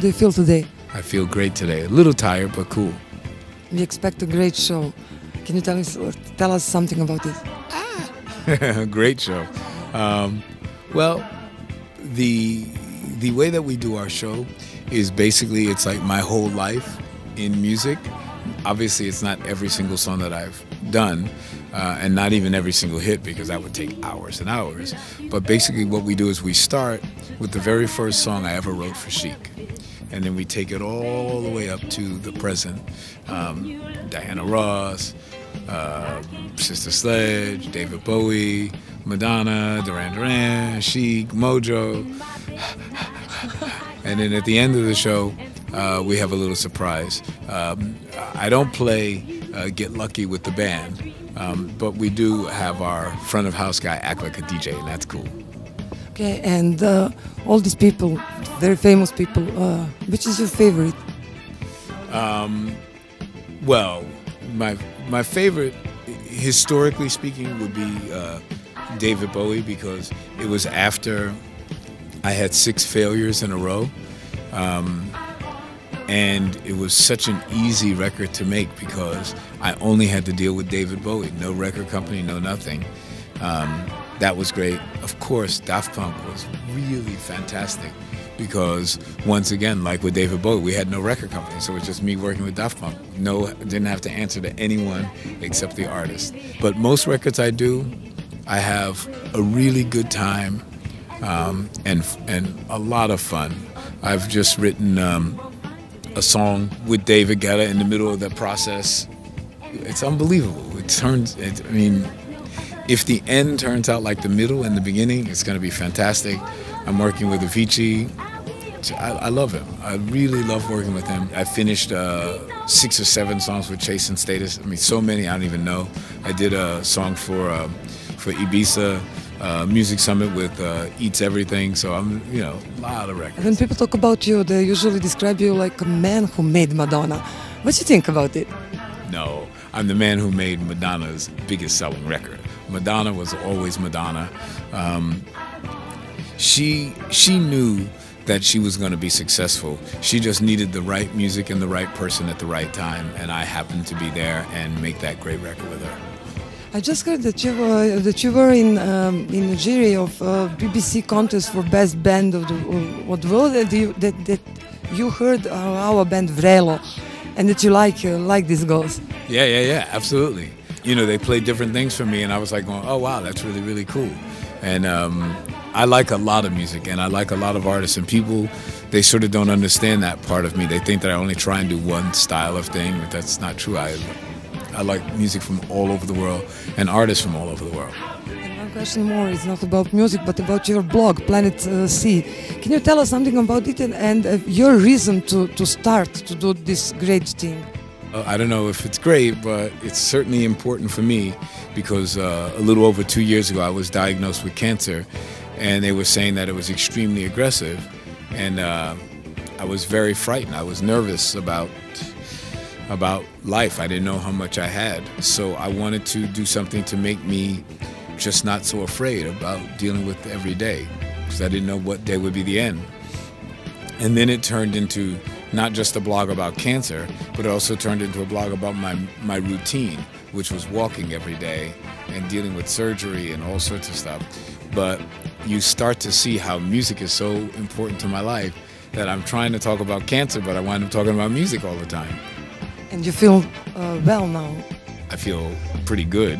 do you feel today? I feel great today. A little tired, but cool. We expect a great show. Can you tell us something about it? Great show. Well, the way that we do our show is basically it's like my whole life in music. Obviously, it's not every single song that I've done, and not even every single hit, because that would take hours and hours. But basically what we do is we start with the very first song I ever wrote for Chic. And then we take it all the way up to the present. Diana Ross, Sister Sledge, Dejvid Bouvi, Madonna, Duran Duran, Chic, Moja. And then at the end of the show, we have a little surprise. I don't play Get Lucky with the band, but we do have our front of house guy act like a DJ, and that's cool. Okay, and all these people, very famous people, which is your favorite? Well, my favorite, historically speaking, would be Dejvid Bouvi, because it was after I had 6 failures in a row. And it was such an easy record to make because I only had to deal with Dejvid Bouvi. No record company, no nothing. That was great. Of course, Daft Punk was really fantastic because, once again, like with Dejvid Bouvi, we had no record company, so it was just me working with Daft Punk. Didn't have to answer to anyone except the artist. But most records I do, I have a really good time and a lot of fun. I've just written a song with David Guetta in the middle of that process. It's unbelievable. I mean, if the end turns out like the middle and the beginning, it's going to be fantastic. I'm working with Avicii. I love him. I really love working with him. I finished 6 or 7 songs with Chase and Status. I mean, so many I don't even know. I did a song for Ibiza Music Summit with Eats Everything. So I'm, a lot of records. When people talk about you, they usually describe you like a man who made Madonna. What do you think about it? No, I'm the man who made Madonna's biggest selling record. Madonna was always Madonna. She knew that she was going to be successful. She just needed the right music and the right person at the right time, and I happened to be there and make that great record with her. I just heard that you were in a jury of BBC contest for best band of the world. That you heard our band Vrelo, and that you like these girls. Yeah, absolutely. They played different things for me, and I was like going, oh wow, that's really, really cool. And I like a lot of music, and I like a lot of artists, and people, they sort of don't understand that part of me. They think that I only try and do one style of thing, but that's not true. I like music from all over the world and artists from all over the world. And one question more, it's not about music, but about your blog, Planet C. Can you tell us something about it and your reason to start to do this great thing? I don't know if it's great, but it's certainly important for me because a little over 2 years ago I was diagnosed with cancer, and they were saying that it was extremely aggressive, and I was very frightened. I was nervous about life. I didn't know how much I had, so I wanted to do something to make me just not so afraid about dealing with every day, because I didn't know what day would be the end. And then it turned into not just a blog about cancer, but it also turned into a blog about my routine, which was walking every day and dealing with surgery and all sorts of stuff. But you start to see how music is so important to my life that I'm trying to talk about cancer, but I wind up talking about music all the time. And you feel well now? I feel pretty good.